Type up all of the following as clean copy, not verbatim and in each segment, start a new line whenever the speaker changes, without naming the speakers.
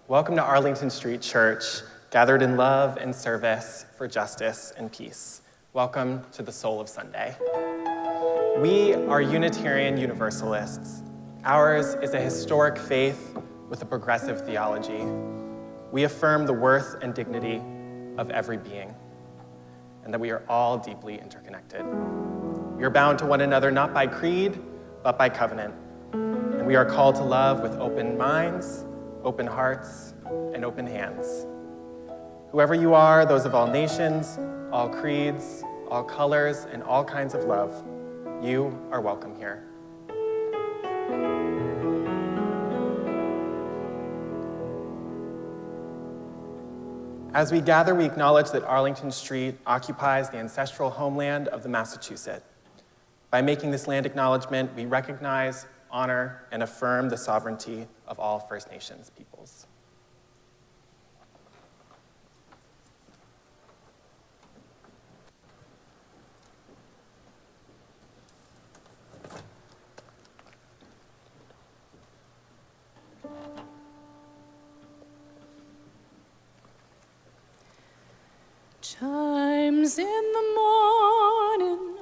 Welcome to Arlington Street Church, gathered in love and service for justice and peace. Welcome to the Soul of Sunday. We are Unitarian Universalists. Ours is a historic faith with a progressive theology. We affirm the worth and dignity of every being, and that we are all deeply interconnected. We are bound to one another not by creed, but by covenant. And we are called to love with open minds, open hearts, and open hands. Whoever you are, those of all nations, all creeds, all colors, and all kinds of love, you are welcome here. As we gather, we acknowledge that Arlington Street occupies the ancestral homeland of the Massachusetts. By making this land acknowledgement, we recognize, honor, and affirm the sovereignty of all First Nations peoples.
Chimes in the morning,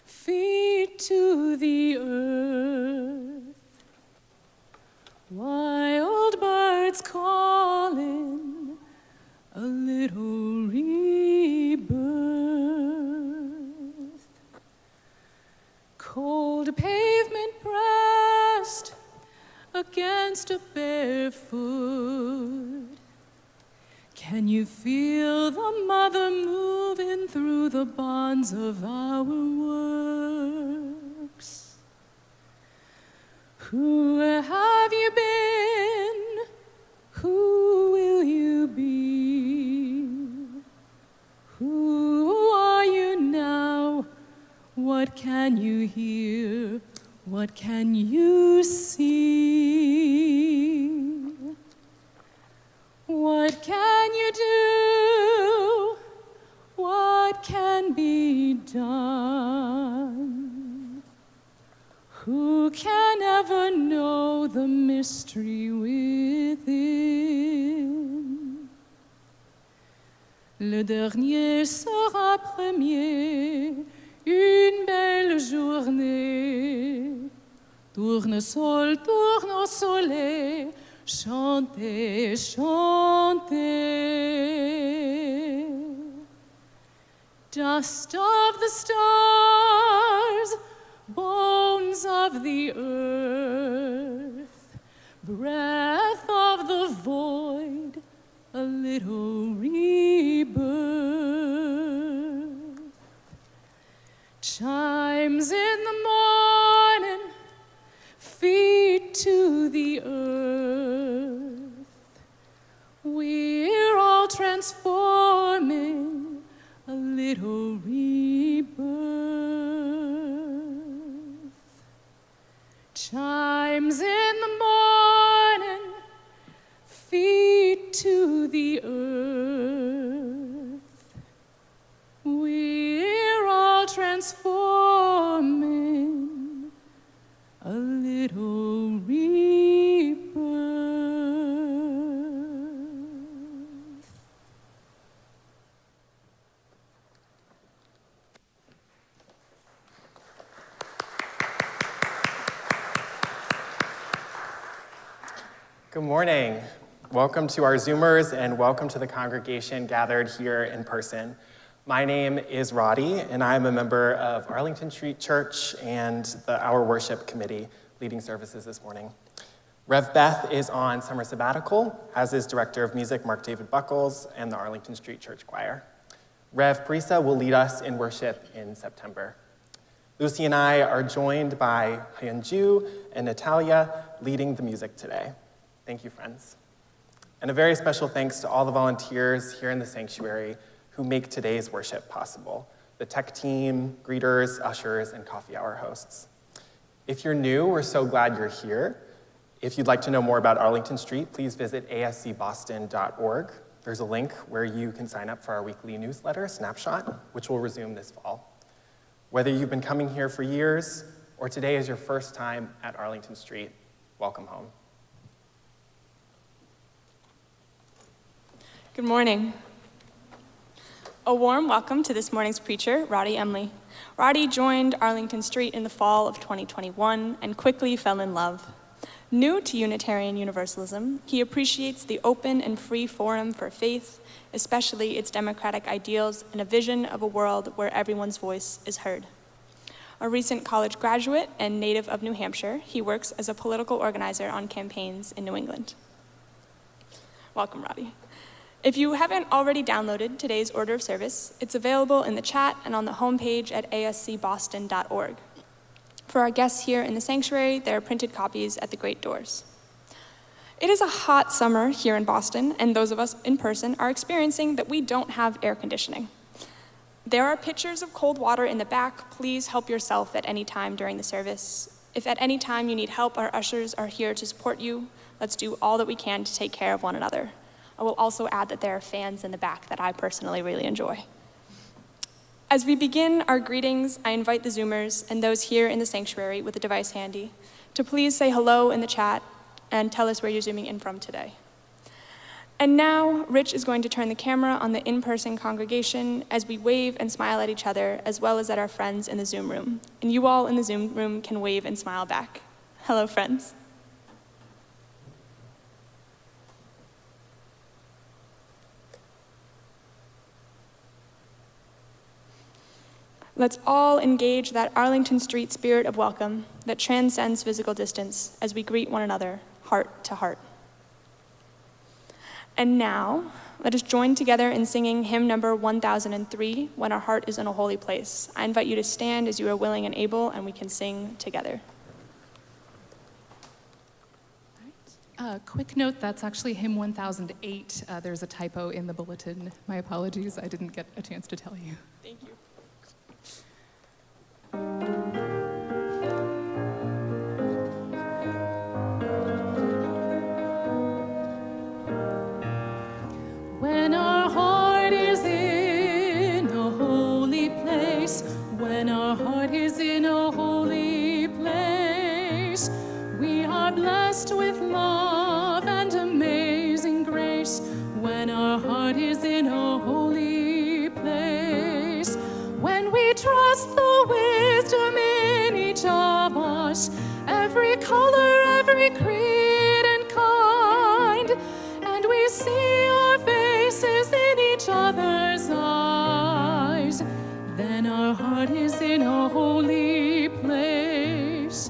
feet to the earth, wild birds calling, a little rebirth, cold pavement pressed against a bare foot. Can you feel the mother moving through the bonds of our works? Who have you been? Who will you be? Who are you now? What can you hear? What can you see? What can you do? What can be done? Who can ever know the mystery within? Le dernier sera premier, une belle journée. Tournesol, tourne soleil, chantez, chantez. Dust of the stars, bones of the earth, breath of the void, a little rebirth. Chimes in the morning, feet to the earth. We're all transforming, a little rebirth. Chimes in the morning, feet to the earth. We're all transforming, a little rebirth.
Good morning. Welcome to our Zoomers and welcome to the congregation gathered here in person. My name is Roddy, and I'm a member of Arlington Street Church and our worship committee leading services this morning. Rev Beth is on summer sabbatical, as is Director of Music Mark David Buckles and the Arlington Street Church Choir. Rev Parisa will lead us in worship in September. Lucy and I are joined by Hyunju and Natalia leading the music today. Thank you, friends. And a very special thanks to all the volunteers here in the sanctuary who make today's worship possible. The tech team, greeters, ushers, and coffee hour hosts. If you're new, we're so glad you're here. If you'd like to know more about Arlington Street, please visit ascboston.org. There's a link where you can sign up for our weekly newsletter, Snapshot, which will resume this fall. Whether you've been coming here for years or today is your first time at Arlington Street, welcome home.
Good morning. A warm welcome to this morning's preacher, Roddy Emily. Roddy joined Arlington Street in the fall of 2021 and quickly fell in love. New to Unitarian Universalism, he appreciates the open and free forum for faith, especially its democratic ideals and a vision of a world where everyone's voice is heard. A recent college graduate and native of New Hampshire, he works as a political organizer on campaigns in New England. Welcome, Roddy. If you haven't already downloaded today's order of service, it's available in the chat and on the homepage at ascboston.org. For our guests here in the sanctuary, there are printed copies at the great doors. It is a hot summer here in Boston, and those of us in person are experiencing that we don't have air conditioning. There are pitchers of cold water in the back. Please help yourself at any time during the service. If at any time you need help, our ushers are here to support you. Let's do all that we can to take care of one another. I will also add that there are fans in the back that I personally really enjoy. As we begin our greetings, I invite the Zoomers and those here in the sanctuary with a device handy to please say hello in the chat and tell us where you're zooming in from today. And now, Rich is going to turn the camera on the in-person congregation as we wave and smile at each other, as well as at our friends in the Zoom room. And you all in the Zoom room can wave and smile back. Hello, friends. Let's all engage that Arlington Street spirit of welcome that transcends physical distance as we greet one another, heart to heart. And now, let us join together in singing hymn number 1003, When Our Heart is in a Holy Place. I invite you to stand as you are willing and able, and we can sing together.
Quick note, that's actually hymn 1008. There's a typo in the bulletin. My apologies, I didn't get a chance to tell you.
Thank you.
When our heart is in a holy place, when our heart is in a holy place, we are blessed with love and amazing grace. When our heart is in a holy place, when we trust the wisdom in each of us, every color, every creed and kind, and we see our faces in each other's eyes, then our heart is in a holy place.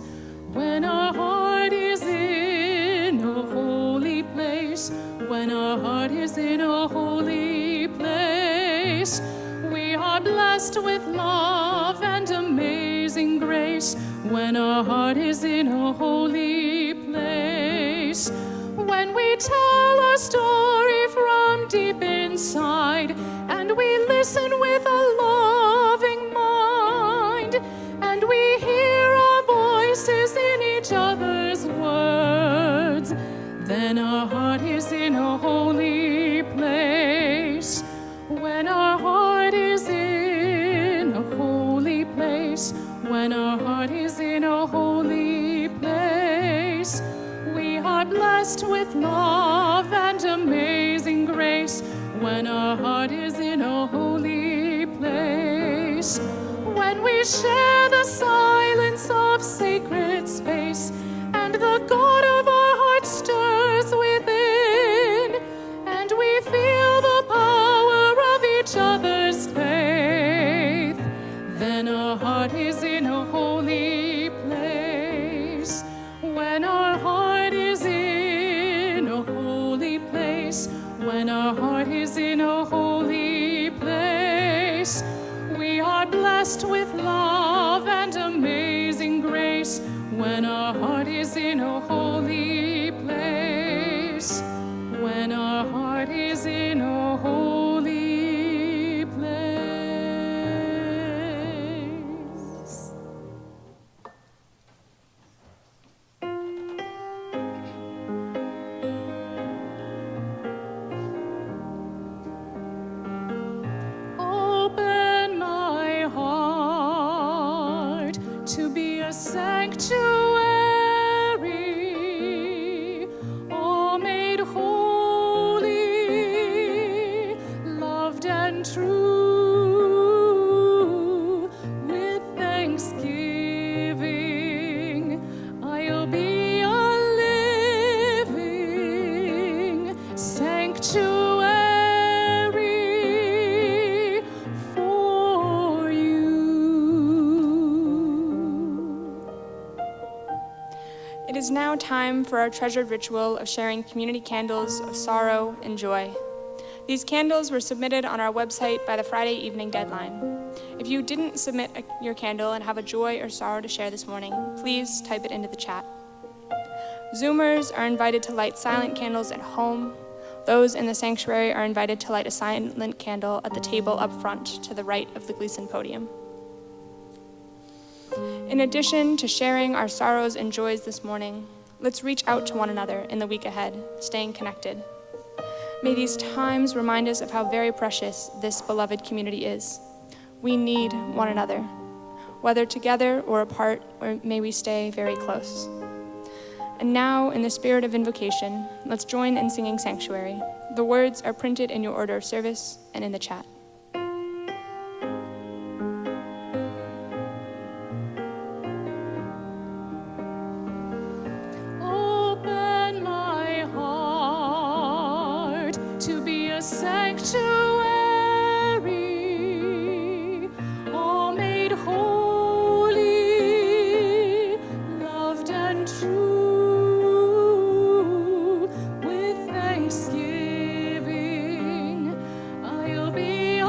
When our heart is in a holy place, when our heart is in a holy place, we are blessed with love and amazing grace. When our heart is in a holy place, when we tell our story from deep inside, and we listen with a loving mind, and we hear our voices in each other's words, then our heart is in a holy place. When our heart is in a holy place, when our heart is in a holy place, we are blessed with love and amazing grace. When our heart is in a holy place, when we share the silence of sacred space, and the God of our heart stirs within, and we feel the power of each other's faith, then our heart is in a holy place. When our heart is in a holy place, when our heart is in a holy place, we are blessed with love and amazing grace. When our heart is in a holy place, when our heart is in a holy place. Open my heart to be a sanctuary. sanctuary for you.
It is now time for our treasured ritual of sharing community candles of sorrow and joy. These candles were submitted on our website by the Friday evening deadline. If you didn't submit your candle and have a joy or sorrow to share this morning, please type it into the chat. Zoomers are invited to light silent candles at home. Those in the sanctuary are invited to light a silent candle at the table up front to the right of the Gleason podium. In addition to sharing our sorrows and joys this morning, let's reach out to one another in the week ahead, staying connected. May these times remind us of how very precious this beloved community is. We need one another, whether together or apart, or may we stay very close. And now, in the spirit of invocation, let's join in singing Sanctuary. The words are printed in your order of service and in the chat.
Open my heart to be a sanctuary, all made holy, loved and true. With thanksgiving, I'll be a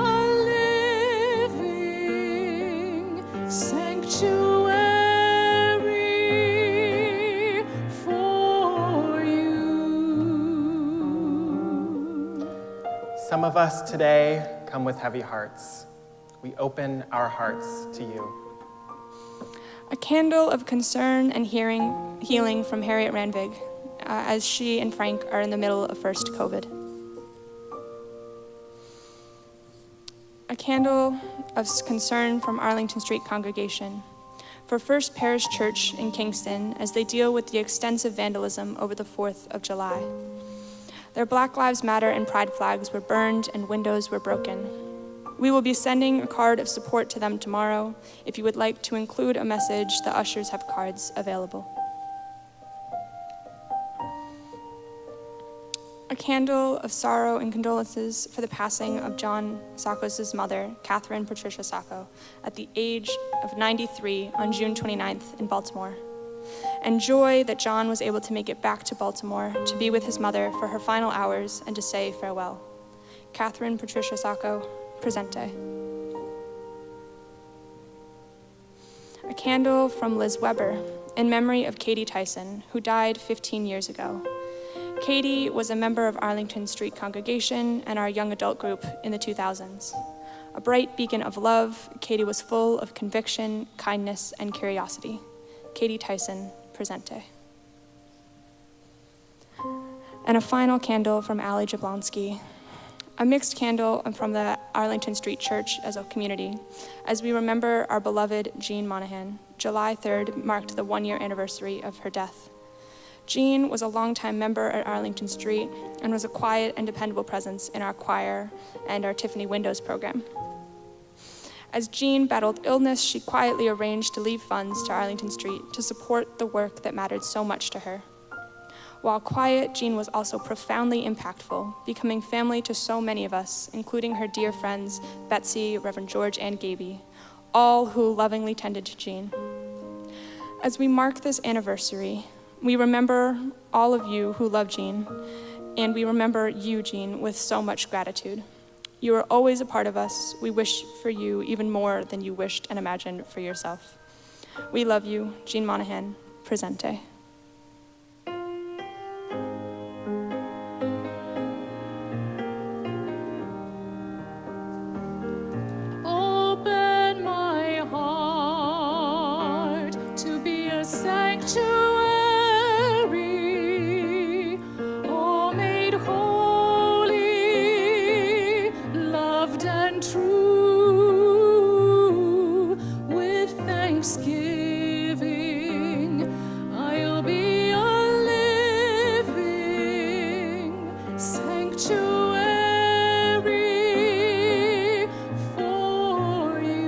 living sanctuary for you.
Some of us today come with heavy hearts. We open our hearts to you.
A candle of concern and healing from Harriet Ranvig, as she and Frank are in the middle of first COVID. A candle of concern from Arlington Street congregation for First Parish Church in Kingston as they deal with the extensive vandalism over the 4th of July. Their Black Lives Matter and Pride flags were burned and windows were broken. We will be sending a card of support to them tomorrow. If you would like to include a message, the ushers have cards available. A candle of sorrow and condolences for the passing of John Sakos' mother, Catherine Patricia Sacco, at the age of 93 on June 29th in Baltimore. And joy that John was able to make it back to Baltimore to be with his mother for her final hours and to say farewell. Catherine Patricia Sacco, presente. A candle from Liz Weber in memory of Katie Tyson, who died 15 years ago. Katie was a member of Arlington Street congregation and our young adult group in the 2000s. A bright beacon of love, Katie was full of conviction, kindness, and curiosity. Katie Tyson, presente. And a final candle from Allie Jablonski, a mixed candle from the Arlington Street Church as a community, as we remember our beloved Jean Monahan. July 3rd marked the 1-year anniversary of her death. Jean was a longtime member at Arlington Street and was a quiet and dependable presence in our choir and our Tiffany Windows program. As Jean battled illness, she quietly arranged to leave funds to Arlington Street to support the work that mattered so much to her. While quiet, Jean was also profoundly impactful, becoming family to so many of us, including her dear friends, Betsy, Reverend George, and Gaby, all who lovingly tended to Jean. As we mark this anniversary, we remember all of you who love Jean, and we remember you, Jean, with so much gratitude. You are always a part of us. We wish for you even more than you wished and imagined for yourself. We love you, Jean Monahan, presente.
Open my heart to be a sanctuary, all made holy, loved and true. With thanksgiving, I'll be a living sanctuary for you.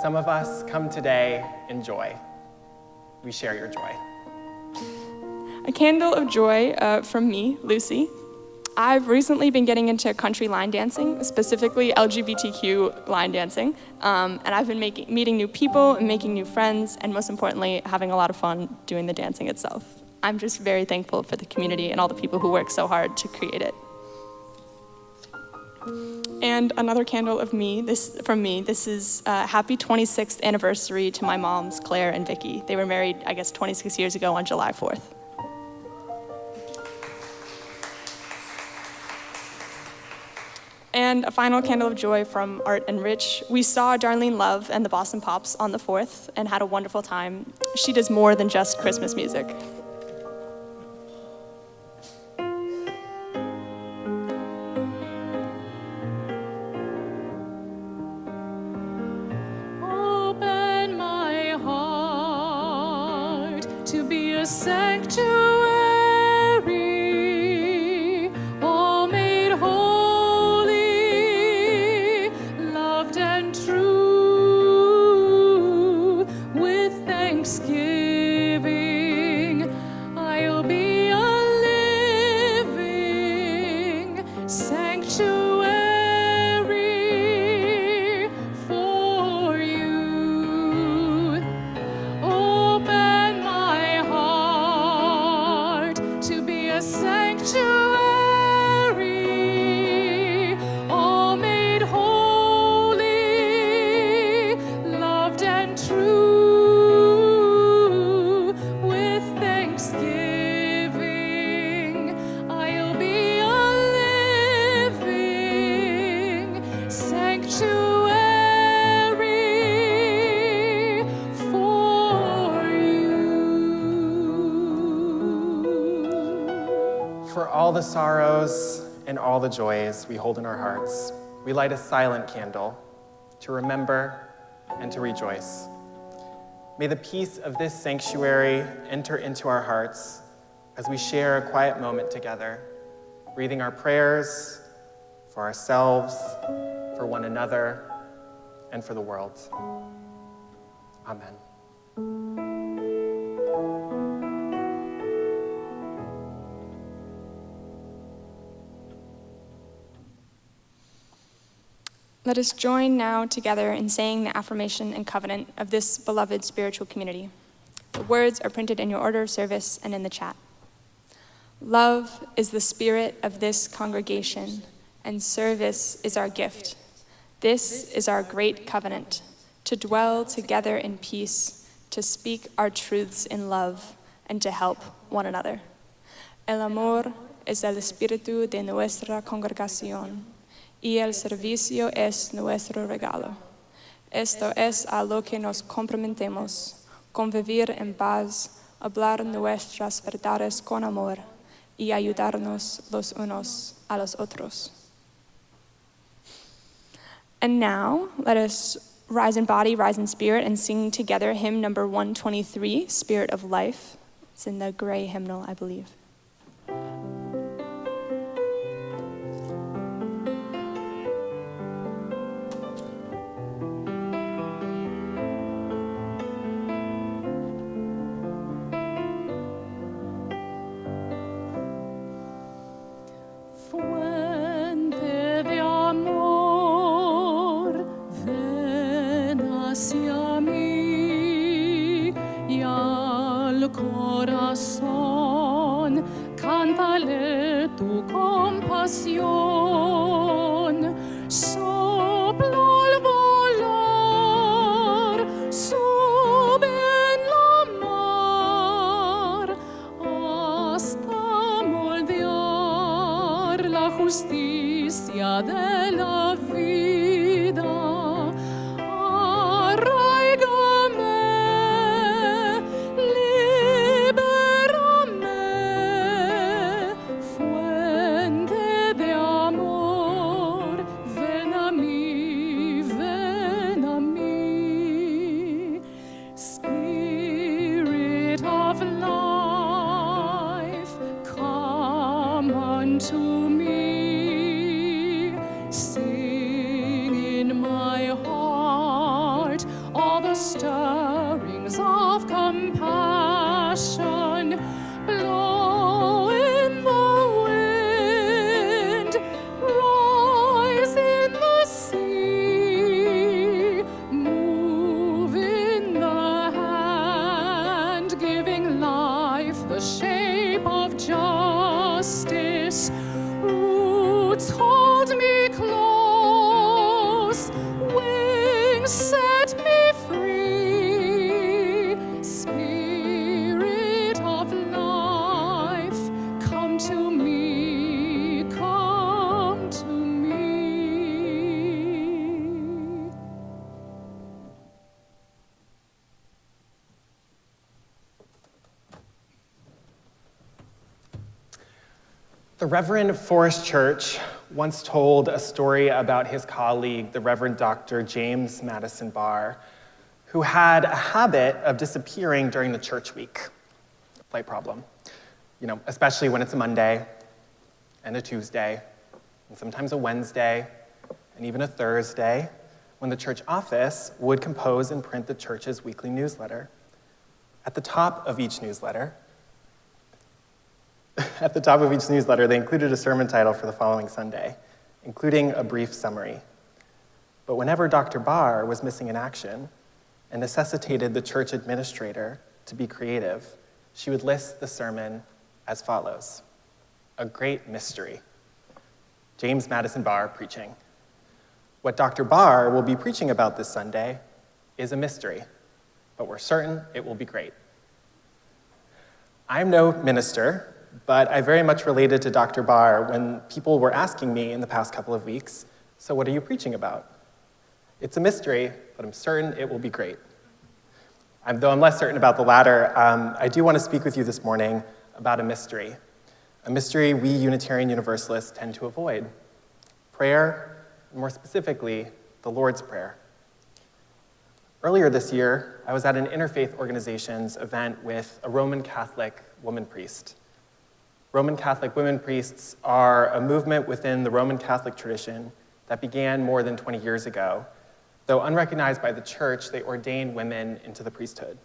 Some of us come today in joy. We share your joy.
A candle of joy from me, Lucy. I've recently been getting into country line dancing, specifically LGBTQ line dancing, and I've been meeting new people and making new friends, and most importantly, having a lot of fun doing the dancing itself. I'm just very thankful for the community and all the people who work so hard to create it. And another candle of me, this is happy 26th anniversary to my moms, Claire and Vicky. They were married, I guess, 26 years ago on July 4th. And a final candle of joy from Art and Rich. We saw Darlene Love and the Boston Pops on the 4th and had a wonderful time. She does more than just Christmas music.
Open my heart to be a sanctuary.
All the sorrows and all the joys we hold in our hearts, we light a silent candle to remember and to rejoice. May the peace of this sanctuary enter into our hearts as we share a quiet moment together, breathing our prayers for ourselves, for one another, and for the world. Amen.
Let us join now together in saying the affirmation and covenant of this beloved spiritual community. The words are printed in your order of service and in the chat. Love is the spirit of this congregation, and service is our gift. This is our great covenant, to dwell together in peace, to speak our truths in love, and to help one another. El amor es el espíritu de nuestra congregación, y el servicio es nuestro regalo. Esto es a lo que nos comprometemos, convivir en paz, hablar nuestras verdades con amor, y ayudarnos los unos a los otros. And now, let us rise in body, rise in spirit, and sing together hymn number 123, Spirit of Life. It's in the gray hymnal, I believe.
Corazón, cántale tu compasión, sopla al volar, sube en la mar, hasta moldear la justicia de la vida. Stirrings of compassion, blow
The Reverend Forrest Church once told a story about his colleague, the Reverend Dr. James Madison Barr, who had a habit of disappearing during the church week. Slight problem. Especially when it's a Monday and a Tuesday, and sometimes a Wednesday, and even a Thursday, when the church office would compose and print the church's weekly newsletter. At the top of each newsletter, they included a sermon title for the following Sunday, including a brief summary. But whenever Dr. Barr was missing in action and necessitated the church administrator to be creative, she would list the sermon as follows: A Great Mystery. James Madison Barr preaching. What Dr. Barr will be preaching about this Sunday is a mystery, but we're certain it will be great. I'm no minister, but I very much related to Dr. Barr when people were asking me in the past couple of weeks, so what are you preaching about? It's a mystery, but I'm certain it will be great. Though I'm less certain about the latter, I do want to speak with you this morning about a mystery we Unitarian Universalists tend to avoid: prayer, and more specifically, the Lord's Prayer. Earlier this year, I was at an interfaith organization's event with a Roman Catholic woman priest. Roman Catholic women priests are a movement within the Roman Catholic tradition that began more than 20 years ago. Though unrecognized by the church, they ordained women into the priesthood.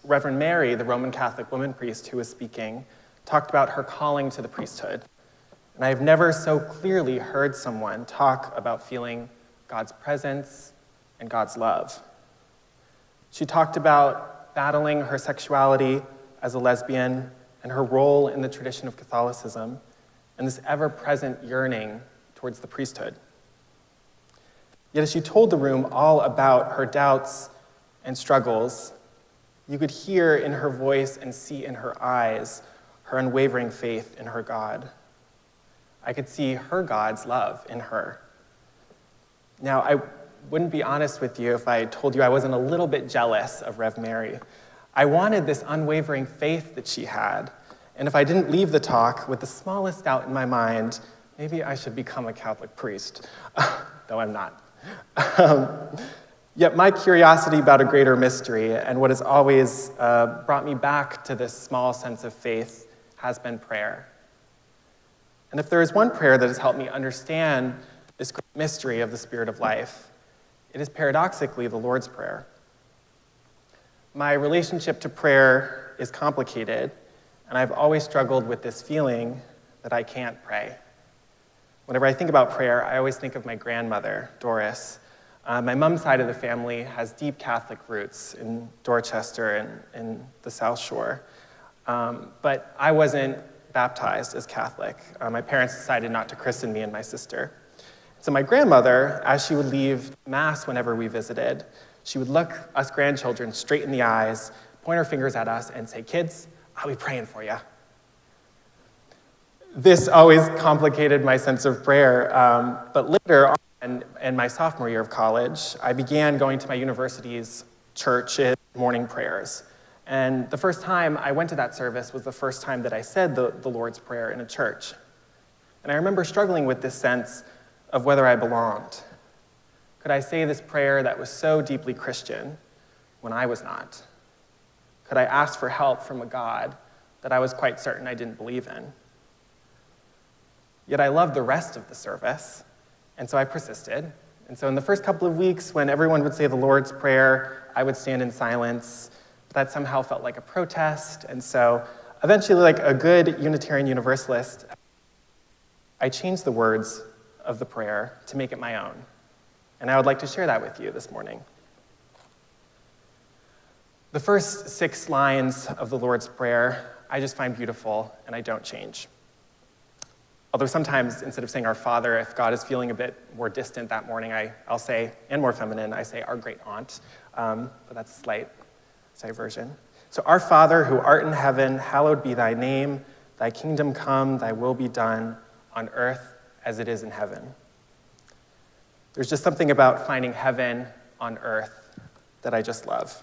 Reverend Mary, the Roman Catholic woman priest who was speaking, talked about her calling to the priesthood. And I have never so clearly heard someone talk about feeling God's presence and God's love. She talked about battling her sexuality as a lesbian and her role in the tradition of Catholicism, and this ever-present yearning towards the priesthood. Yet as she told the room all about her doubts and struggles, you could hear in her voice and see in her eyes her unwavering faith in her God. I could see her God's love in her. Now, I wouldn't be honest with you if I told you I wasn't a little bit jealous of Rev Mary. I wanted this unwavering faith that she had, and if I didn't leave the talk with the smallest doubt in my mind, maybe I should become a Catholic priest, though I'm not. Yet my curiosity about a greater mystery and what has always brought me back to this small sense of faith has been prayer. And if there is one prayer that has helped me understand this great mystery of the Spirit of life, it is paradoxically the Lord's Prayer. My relationship to prayer is complicated, and I've always struggled with this feeling that I can't pray. Whenever I think about prayer, I always think of my grandmother, Doris. My mom's side of the family has deep Catholic roots in Dorchester and in the South Shore. But I wasn't baptized as Catholic. My parents decided not to christen me and my sister. So my grandmother, as she would leave Mass whenever we visited, she would look us grandchildren straight in the eyes, point her fingers at us, and say, "Kids, I'll be praying for you." This always complicated my sense of prayer, but later on, in my sophomore year of college, I began going to my university's church's morning prayers. And the first time I went to that service was the first time that I said the Lord's Prayer in a church. And I remember struggling with this sense of whether I belonged. Could I say this prayer that was so deeply Christian when I was not? Could I ask for help from a God that I was quite certain I didn't believe in? Yet I loved the rest of the service, and so I persisted. And so in the first couple of weeks, when everyone would say the Lord's Prayer, I would stand in silence. But that somehow felt like a protest, and so eventually, like a good Unitarian Universalist, I changed the words of the prayer to make it my own. And I would like to share that with you this morning. The first 6 lines of the Lord's Prayer I just find beautiful, and I don't change. Although sometimes, instead of saying our Father, if God is feeling a bit more distant that morning, I'll say, and more feminine, I say our great aunt, but that's a slight version. So, Our Father, who art in heaven, hallowed be thy name. Thy kingdom come, thy will be done, on earth as it is in heaven. There's just something about finding heaven on earth that I just love.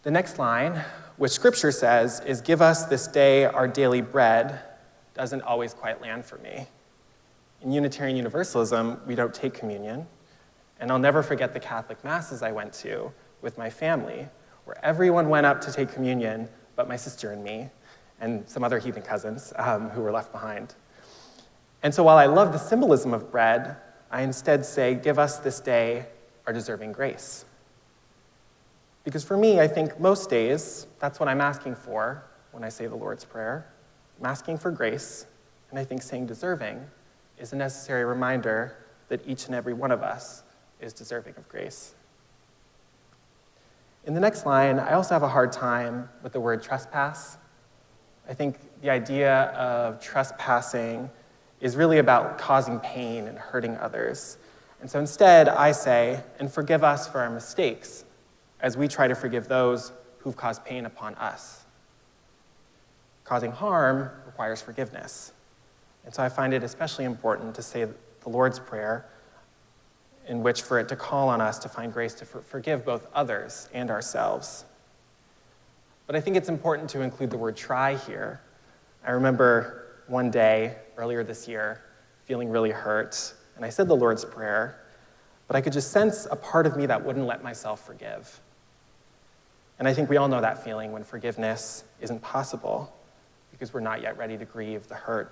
The next line, which Scripture says is, "Give us this day our daily bread," doesn't always quite land for me. In Unitarian Universalism, we don't take communion, and I'll never forget the Catholic masses I went to with my family, where everyone went up to take communion but my sister and me, and some other heathen cousins who were left behind. And so while I love the symbolism of bread, I instead say, "Give us this day our deserving grace." Because for me, I think most days, that's what I'm asking for when I say the Lord's Prayer. I'm asking for grace, and I think saying deserving is a necessary reminder that each and every one of us is deserving of grace. In the next line, I also have a hard time with the word trespass. I think the idea of trespassing is really about causing pain and hurting others. And so instead, I say, "And forgive us for our mistakes," as we try to forgive those who've caused pain upon us. Causing harm requires forgiveness. And so I find it especially important to say the Lord's Prayer, in which for it to call on us to find grace to forgive both others and ourselves. But I think it's important to include the word try here. I remember one day earlier this year feeling really hurt, and I said the Lord's Prayer, but I could just sense a part of me that wouldn't let myself forgive. And I think we all know that feeling when forgiveness isn't possible because we're not yet ready to grieve the hurt.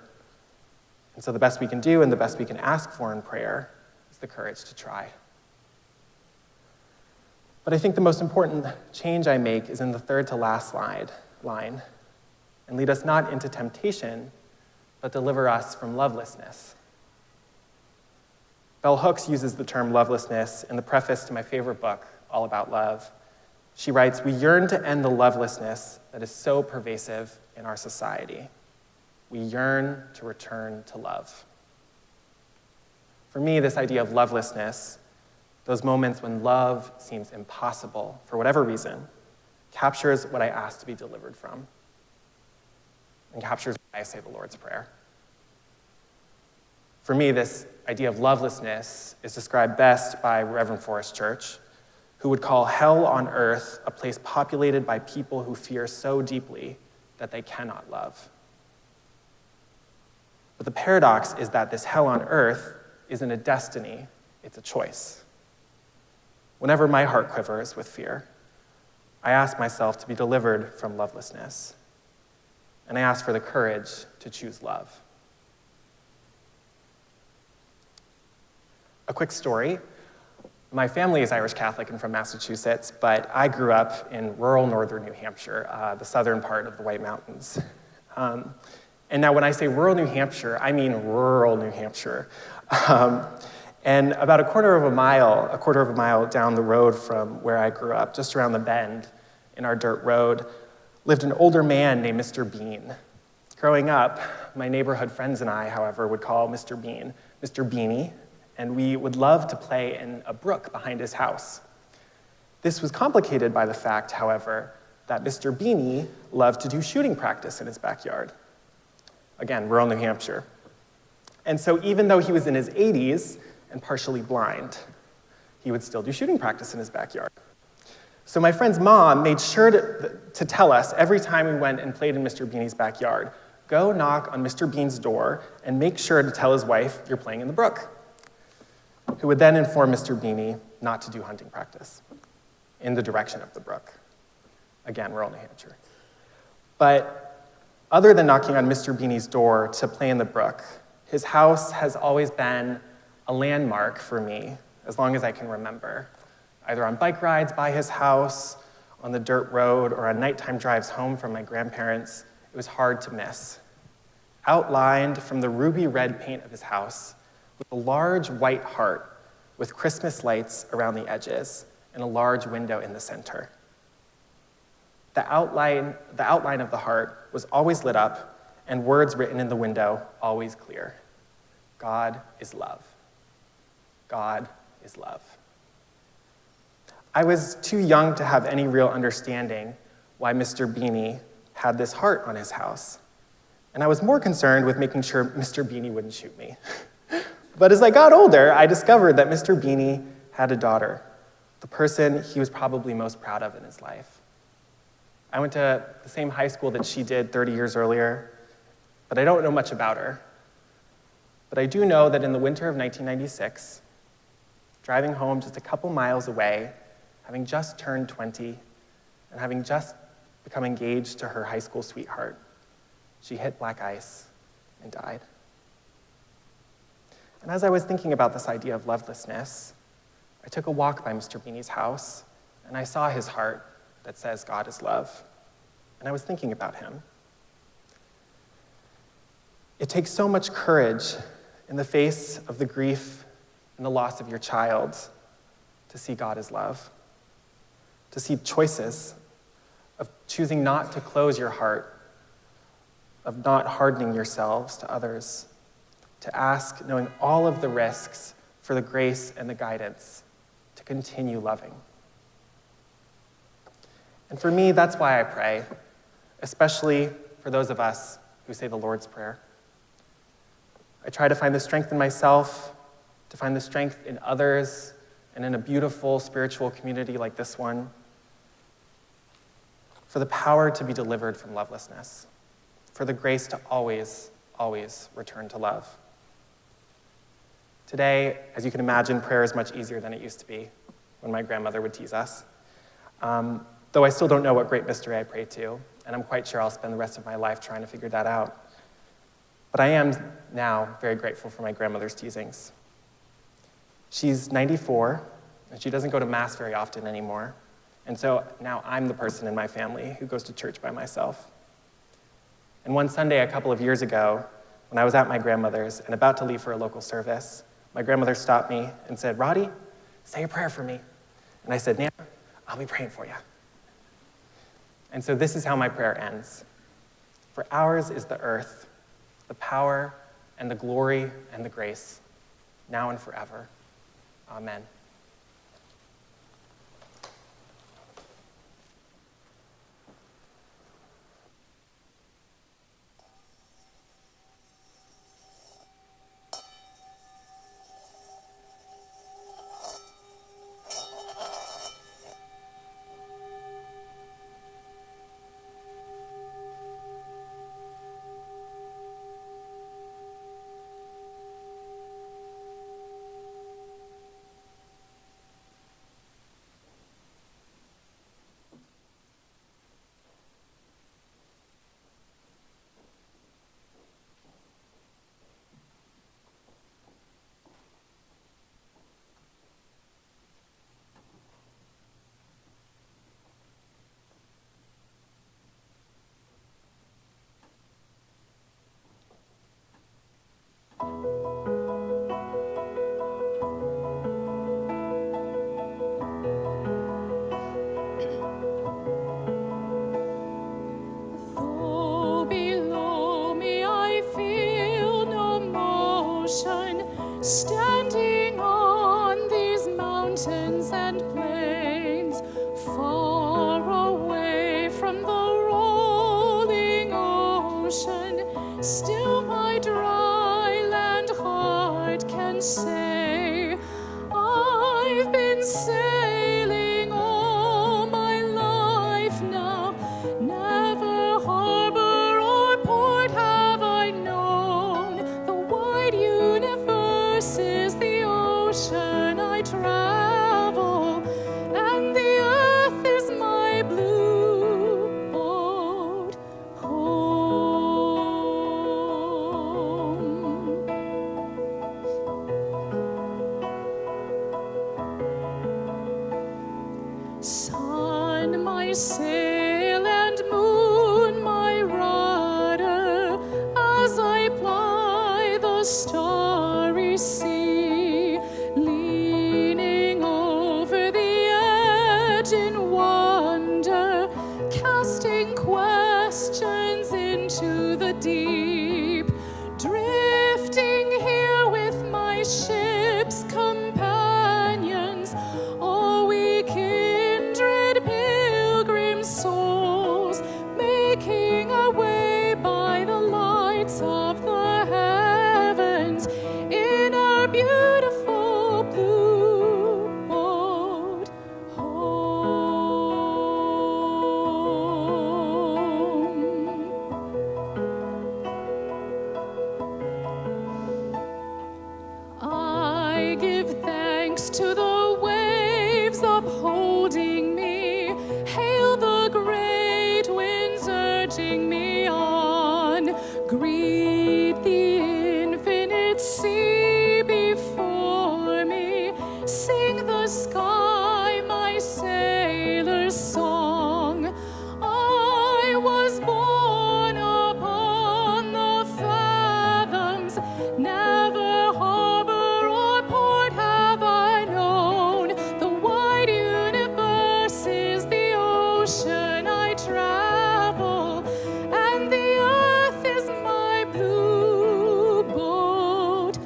And so the best we can do and the best we can ask for in prayer is the courage to try. But I think the most important change I make is in the third to last line, "And lead us not into temptation, but deliver us from lovelessness." Bell Hooks uses the term lovelessness in the preface to my favorite book, All About Love. She writes, "We yearn to end the lovelessness that is so pervasive in our society. We yearn to return to love." For me, this idea of lovelessness, those moments when love seems impossible for whatever reason, captures what I ask to be delivered from, and captures why I say the Lord's Prayer. For me, this idea of lovelessness is described best by Reverend Forrest Church, who would call hell on earth a place populated by people who fear so deeply that they cannot love. But the paradox is that this hell on earth isn't a destiny, it's a choice. Whenever my heart quivers with fear, I ask myself to be delivered from lovelessness, and I ask for the courage to choose love. A quick story. My family is Irish Catholic and from Massachusetts, but I grew up in rural northern New Hampshire, the southern part of the White Mountains. And now when I say rural New Hampshire, I mean rural New Hampshire. And about a quarter of a mile down the road from where I grew up, just around the bend in our dirt road, lived an older man named Mr. Bean. Growing up, my neighborhood friends and I, however, would call Mr. Bean Mr. Beanie, and we would love to play in a brook behind his house. This was complicated by the fact, however, that Mr. Beanie loved to do shooting practice in his backyard. Again, rural New Hampshire. And so even though he was in his 80s and partially blind, he would still do shooting practice in his backyard. So my friend's mom made sure to tell us every time we went and played in Mr. Beanie's backyard, "Go knock on Mr. Bean's door and make sure to tell his wife you're playing in the brook," who would then inform Mr. Beanie not to do hunting practice in the direction of the brook. Again, rural New Hampshire. But other than knocking on Mr. Beanie's door to play in the brook, his house has always been a landmark for me as long as I can remember, either on bike rides by his house, on the dirt road, or on nighttime drives home from my grandparents. It was hard to miss. Outlined from the ruby red paint of his house with a large white heart with Christmas lights around the edges and a large window in the center. The outline of the heart was always lit up and words written in the window always clear. God is love. God is love. I was too young to have any real understanding why Mr. Beanie had this heart on his house. And I was more concerned with making sure Mr. Beanie wouldn't shoot me. But as I got older, I discovered that Mr. Beanie had a daughter, the person he was probably most proud of in his life. I went to the same high school that she did 30 years earlier, but I don't know much about her. But I do know that in the winter of 1996, driving home just a couple miles away, having just turned 20, and having just become engaged to her high school sweetheart, she hit black ice and died. And as I was thinking about this idea of lovelessness, I took a walk by Mr. Beanie's house, and I saw his heart that says God is love. And I was thinking about him. It takes so much courage in the face of the grief and the loss of your child to see God as love, to see choices of choosing not to close your heart, of not hardening yourselves to others, to ask, knowing all of the risks, for the grace and the guidance to continue loving. And for me, that's why I pray, especially for those of us who say the Lord's Prayer. I try to find the strength in myself, to find the strength in others, and in a beautiful spiritual community like this one, for the power to be delivered from lovelessness, for the grace to always, always return to love. Today, as you can imagine, prayer is much easier than it used to be when my grandmother would tease us. Though I still don't know what great mystery I pray to, and I'm quite sure I'll spend the rest of my life trying to figure that out. But I am now very grateful for my grandmother's teasings. She's 94, and she doesn't go to Mass very often anymore. And so now I'm the person in my family who goes to church by myself. And one Sunday a couple of years ago, when I was at my grandmother's and about to leave for a local service, my grandmother stopped me and said, "Roddy, say a prayer for me." And I said, "Nana, I'll be praying for you." And so this is how my prayer ends. For ours is the earth, the power and the glory and the grace, now and forever. Amen.
Though below me I feel no motion, standing on these mountains and plains, far away from the rolling ocean, still my dry land heart can say, I've been sailing all my life now, never harbor or port have I known. The wide universe is the ocean I travel, and the earth is my blue boat home. Sun, my sail, and moon, my rudder, as I ply the starry sea, leaning over the edge in wonder, casting questions into the deep, drifting here with my ship's companions, all we kindred pilgrim souls, making our way by the lights of the heavens in our beautiful blue boat home. urging me on. Greet the infinite sea before me. Sing the sky my sailor's song. I was born upon the fathoms, never harbor or port have I known. The wide universe is the ocean I travel, and the earth is my blue boat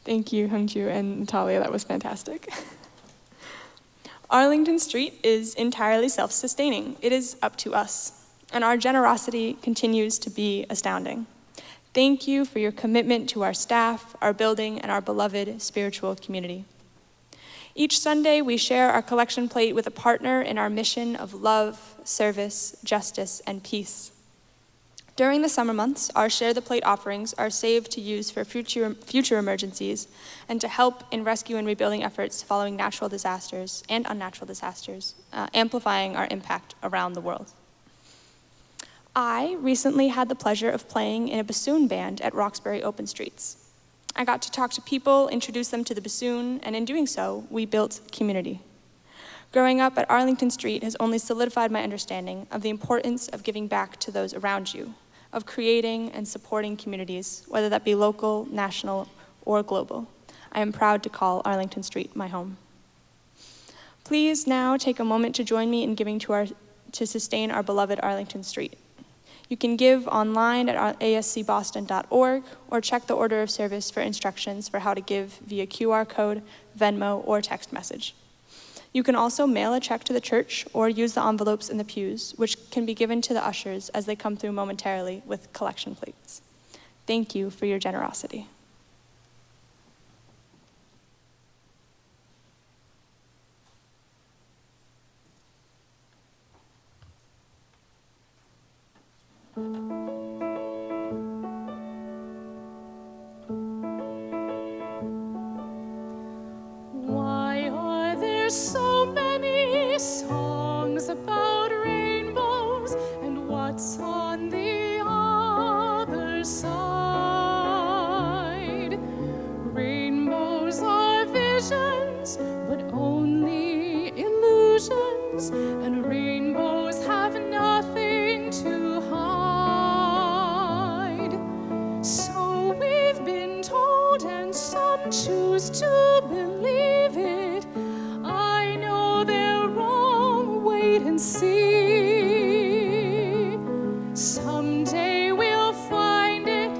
Thank you, Hungju and Natalia. That was fantastic. Arlington Street is entirely self-sustaining. It is up to us, and our generosity continues to be astounding. Thank you for your commitment to our staff, our building, and our beloved spiritual community. Each Sunday, we share our collection plate with a partner in our mission of love, service, justice, and peace. During the summer months, our Share the Plate offerings are saved to use for future emergencies and to help in rescue and rebuilding efforts following natural disasters and unnatural disasters, amplifying our impact around the world. I recently had the pleasure of playing in a bassoon band at Roxbury Open Streets. I got to talk to people, introduce them to the bassoon, and in doing so, we built community. Growing up at Arlington Street has only solidified my understanding of the importance of giving back to those around you, of creating and supporting communities, whether that be local, national, or global. I am proud to call Arlington Street my home. Please now take a moment to join me in giving to sustain our beloved Arlington Street. You can give online at ascboston.org or check the order of service for instructions for how to give via QR code, Venmo, or text message. You can also mail a check to the church or use the envelopes in the pews, which can be given to the ushers as they come through momentarily with collection plates. Thank you for your generosity.
Why are there so many songs about rainbows, and what's on the other side? Rainbows are visions, but only illusions, and rainbows have nothing to hide. So we've been told, and some choose to believe it. I know they're wrong, wait and see. Someday we'll find it,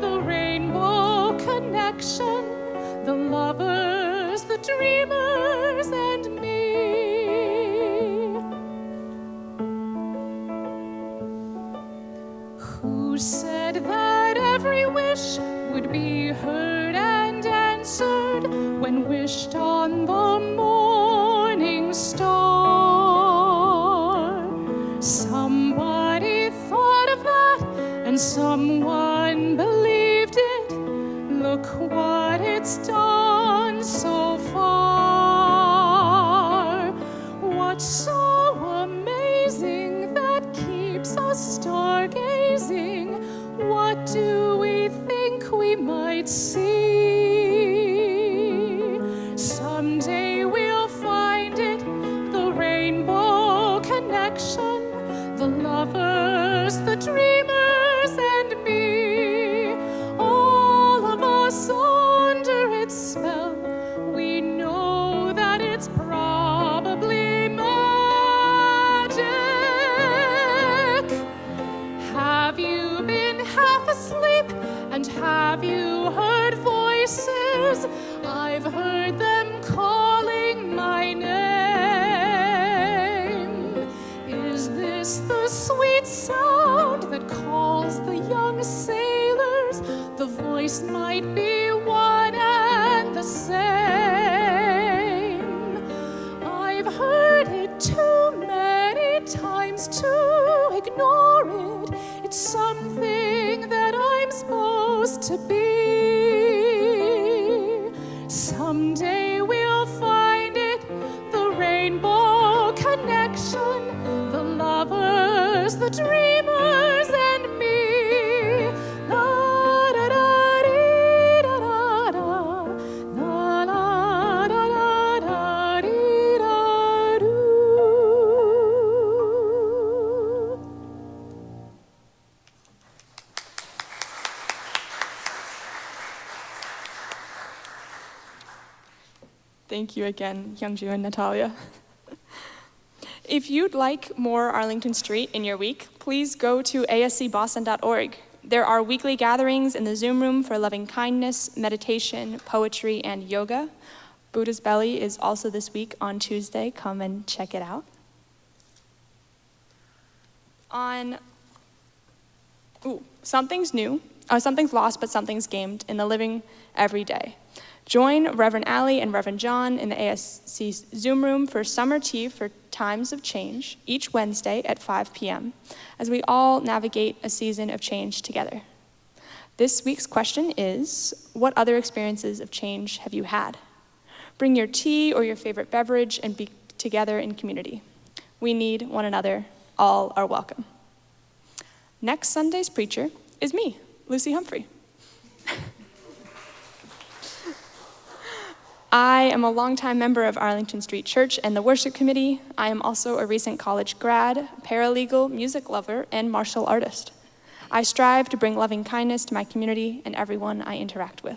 the rainbow connection, the lovers, the dreamers, and me. Who said that every wish would be heard and answered when wished on the morning star? Somebody thought of that and someone believed it. Look what it's done so far. What's so amazing that keeps us stargazing? What do we think we might see? Someday we'll find it, the rainbow connection, the lovers, the dreamers, and me. All of us under its spell, we know that it's probably magic. Have you been half asleep, and have you heard voices? I've heard them calling my name. Is this the sweet sound that calls the young sailors? The voice might be one and the same. I've heard it too. something that I'm supposed to be. Someday we'll find it, the rainbow connection, the lovers, the dreamers, and me. La da da dee da da da, la la da da da dee da doo.
Thank you again, Youngju and Natalia. If you'd like more Arlington Street in your week, please go to ascboston.org. There are weekly gatherings in the Zoom room for loving kindness, meditation, poetry, and yoga. Buddha's Belly is also this week on Tuesday. Come and check it out. Something's new, something's lost, but something's gained in the living every day. Join Reverend Allie and Reverend John in the ASC Zoom room for summer tea for Times of Change each Wednesday at 5 p.m. as we all navigate a season of change together. This week's question is, what other experiences of change have you had? Bring your tea or your favorite beverage and be together in community. We need one another. All are welcome. Next Sunday's preacher is me, Lucy Humphrey. I am a longtime member of Arlington Street Church and the worship committee. I am also a recent college grad, paralegal, music lover, and martial artist. I strive to bring loving kindness to my community and everyone I interact with.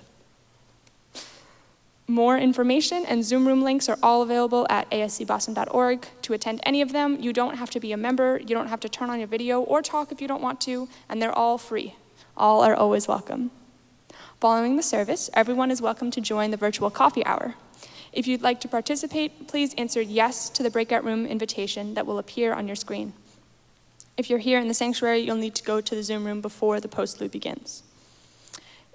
More information and Zoom room links are all available at ascboston.org. To attend any of them, you don't have to be a member, you don't have to turn on your video or talk if you don't want to, and they're all free. All are always welcome. Following the service, everyone is welcome to join the virtual coffee hour. If you'd like to participate, please answer yes to the breakout room invitation that will appear on your screen. If you're here in the sanctuary, you'll need to go to the Zoom room before the Postlude begins.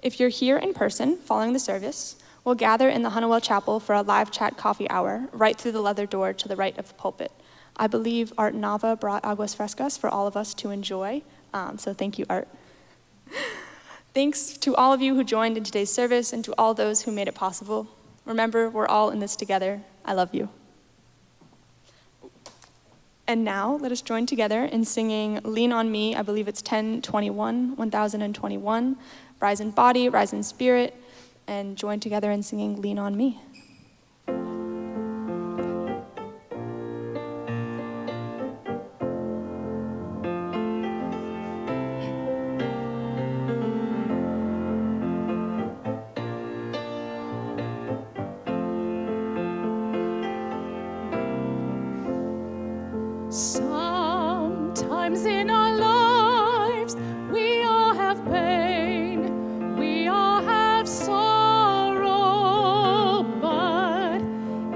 If you're here in person following the service, we'll gather in the Honeywell Chapel for a live chat coffee hour right through the leather door to the right of the pulpit. I believe Art Nava brought aguas frescas for all of us to enjoy, so thank you, Art. Thanks to all of you who joined in today's service and to all those who made it possible. Remember, we're all in this together. I love you. And now, let us join together in singing Lean on Me. I believe it's 1021, Rise in Body, Rise in Spirit, and join together in singing Lean on Me.
Sometimes in our lives, we all have pain, we all have sorrow, but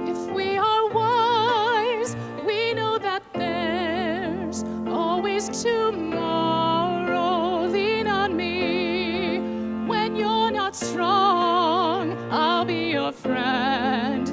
if we are wise, we know that there's always tomorrow. Lean on me when you're not strong, I'll be your friend,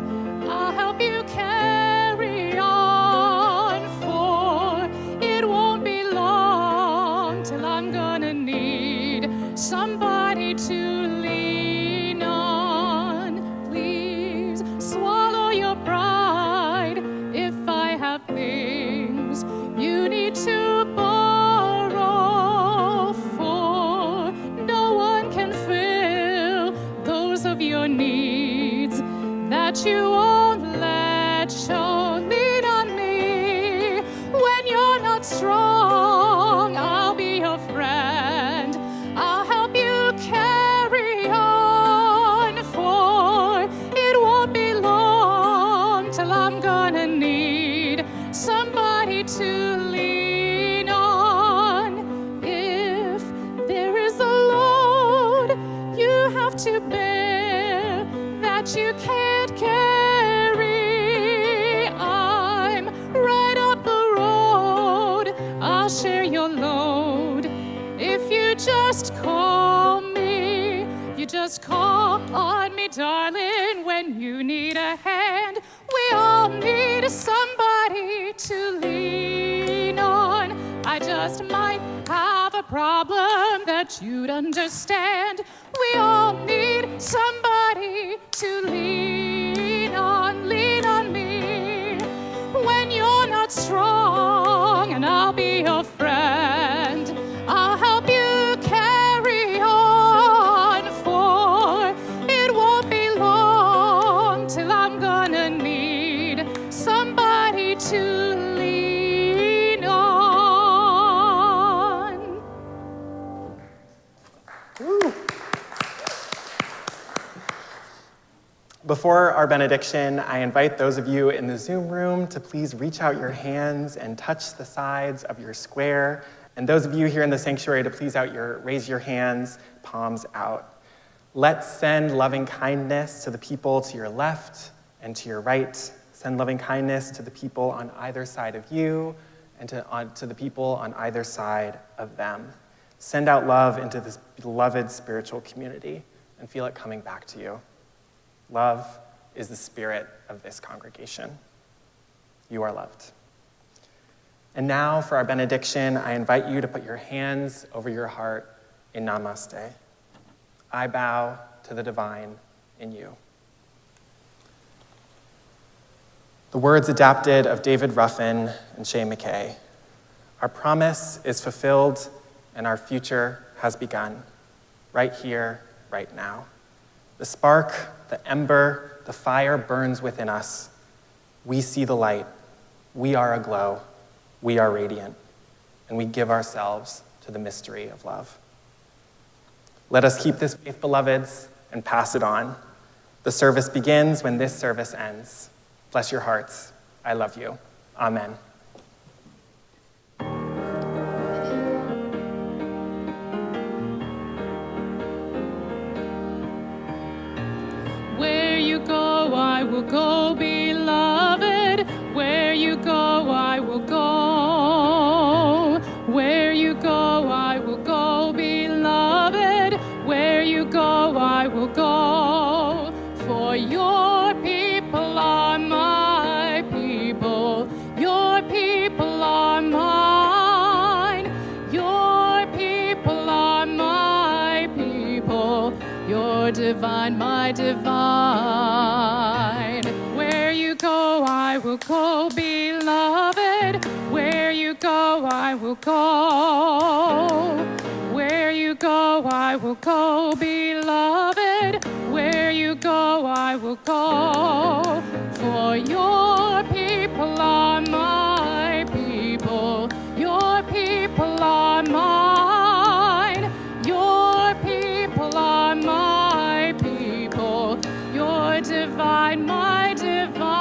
I'll help you carry on, for it won't be long till I'm gonna need somebody to lean on. Please swallow your pride if I have things you need to borrow, for no one can fill those of your needs that you won't let show. Lean on me when you're not strong, I'll be your friend, I'll help you carry on, for it won't be long till I'm gonna need somebody to lean on. If there is a load you have to bear that you can't carry, I'm right up the road, I'll share your load. If you just call me, you just call on me, darling, when you need a hand. We all need somebody to lean on. I just might have a problem that you'd understand. We all need somebody to lean on me. When you're not strong, and I'll be your friend. I'll help you carry on, for it won't be long till I'm gonna need somebody to lean on.
Woo. Before our benediction, I invite those of you in the Zoom room to please reach out your hands and touch the sides of your square. And those of you here in the sanctuary to please raise your hands, palms out. Let's send loving kindness to the people to your left and to your right. Send loving kindness to the people on either side of you and to the people on either side of them. Send out love into this beloved spiritual community and feel it coming back to you. Love is the spirit of this congregation. You are loved. And now for our benediction, I invite you to put your hands over your heart in namaste. I bow to the divine in you. The words adapted of David Ruffin and Shay McKay. Our promise is fulfilled and our future has begun, right here, right now. The spark, the ember, the fire burns within us. We see the light. We are aglow. We are radiant. And we give ourselves to the mystery of love. Let us keep this faith, beloveds, and pass it on. The service begins when this service ends. Bless your hearts. I love you. Amen.
Where you go, I will go, beloved. Where you go, I will go. Where you go, I will go, beloved. Where you go, I will go. For your people are my people. Your people are mine. Your people are my people. Your divine, my divine. Where you go, I will go, beloved. Where you go, I will go. Where you go, I will go, beloved. Where you go, I will go. For your people are my people. Your people are mine. Your people are my people. Your divine, my divine.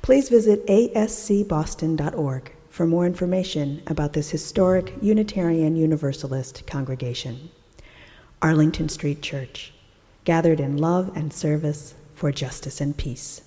Please visit ascboston.org for more information about this historic Unitarian Universalist congregation. Arlington Street Church, gathered in love and service for justice and peace.